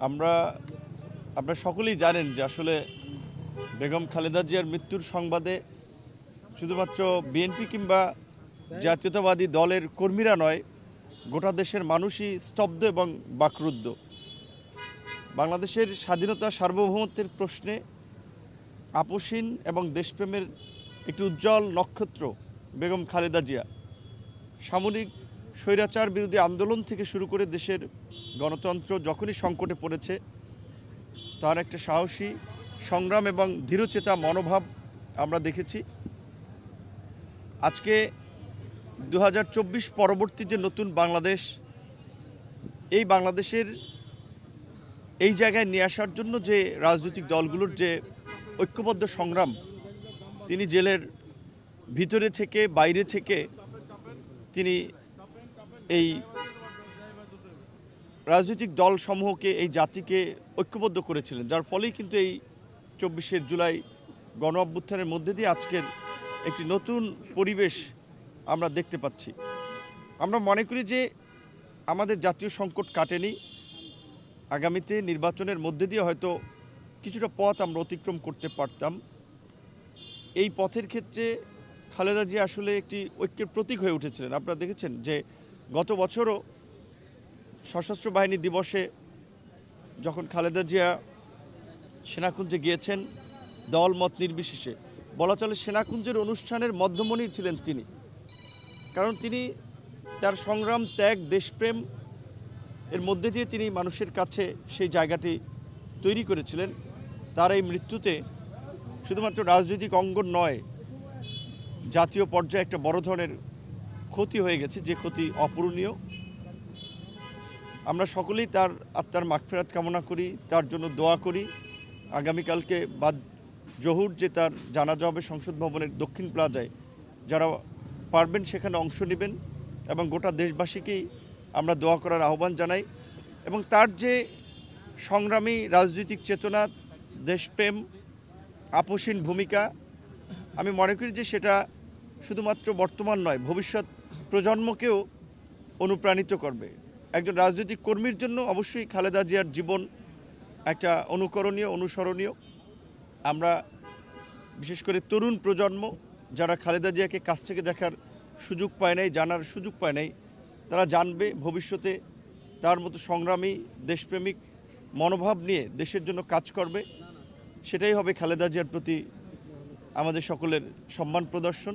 আমরা আপনারা সকলেই জানেন যে আসলে বেগম খালেদা জিয়ার মৃত্যুর সংবাদে শুধুমাত্র বিএনপি কিংবা জাতীয়তাবাদী দলের কর্মীরা নয়, গোটা দেশের মানুষই স্তব্ধ এবং বাকরুদ্ধ। বাংলাদেশের স্বাধীনতা সার্বভৌমত্বের প্রশ্নে আপোষহীন এবং দেশপ্রেমের একটি উজ্জ্বল নক্ষত্র বেগম খালেদা জিয়া সামরিক স্বৈরাচার বিরোধী আন্দোলন থেকে শুরু করে দেশের গণতন্ত্র যখনই সংকটে পড়েছে, তার একটা সাহসী সংগ্রাম এবং দৃঢ়চেতা মনোভাব আমরা দেখেছি। আজকে 2024 পরবর্তী যে নতুন বাংলাদেশ, এই বাংলাদেশের এই জায়গায় নিয়ে আসার জন্য যে রাজনৈতিক দলগুলোর যে ঐক্যবদ্ধ সংগ্রাম, তিনি জেলের ভিতরে থেকে বাইরে থেকে তিনি এই রাজনৈতিক দলসমূহকে, এই জাতিকে ঐক্যবদ্ধ করেছিলেন, যার ফলেই কিন্তু এই 24শে জুলাই গণ অভ্যুত্থানের মধ্যে দিয়ে আজকের একটি নতুন পরিবেশ আমরা দেখতে পাচ্ছি। আমরা মনে করি যে আমাদের জাতীয় সংকট কাটেনি, আগামীতে নির্বাচনের মধ্যে দিয়ে হয়তো কিছুটা পথ আমরা অতিক্রম করতে পারতাম। এই পথের ক্ষেত্রে খালেদা জিয়া আসলে একটি ঐক্যের প্রতীক হয়ে উঠেছিলেন। আপনারা দেখেছেন যে গত বছরও সশস্ত্র বাহিনী দিবসে যখন খালেদা জিয়া সেনাকুঞ্জে গিয়েছেন, দল মত নির্বিশেষে বলা চলে সেনাকুঞ্জের অনুষ্ঠানের মধ্যমণি ছিলেন তিনি। কারণ তিনি তার সংগ্রাম, ত্যাগ, দেশপ্রেম এর মধ্যে দিয়ে তিনি মানুষের কাছে সেই জায়গাটি তৈরি করেছিলেন। তার এই মৃত্যুতে শুধুমাত্র রাজনৈতিক অঙ্গন নয়, জাতীয় পর্যায়ে একটা বড় ধরনের ক্ষতি হয়ে গেছে, যে ক্ষতি অপূরণীয়। আমরা সকলেই তার আত্মার মাগফিরাত কামনা করি, তার জন্য দোয়া করি। আগামীকালকে বাদ জহুর যে তার জানাজা হবে সংসদ ভবনের দক্ষিণ প্লাজায়, যারা পারবেন সেখানে অংশ নেবেন এবং গোটা দেশবাসীকেই আমরা দোয়া করার আহ্বান জানাই। এবং তার যে সংগ্রামী রাজনৈতিক চেতনা, দেশপ্রেম, আপোষহীন ভূমিকা, আমি মনে করি যে সেটা শুধুমাত্র বর্তমান নয়, ভবিষ্যৎ প্রজন্মকেও অনুপ্রাণিত করবে। একজন রাজনৈতিক কর্মীর জন্য অবশ্যই খালেদা জিয়ার জীবন একটা অনুকরণীয়, অনুসরণীয়। আমরা বিশেষ করে তরুণ প্রজন্ম যারা খালেদা জিয়াকে কাছ থেকে দেখার সুযোগ পায় নাই, জানার সুযোগ পায় নাই, তারা জানবে ভবিষ্যতে তার মতো সংগ্রামী, দেশপ্রেমিক মনোভাব নিয়ে দেশের জন্য কাজ করবে। সেটাই হবে খালেদা জিয়ার প্রতি আমাদের সকলের সম্মান প্রদর্শন।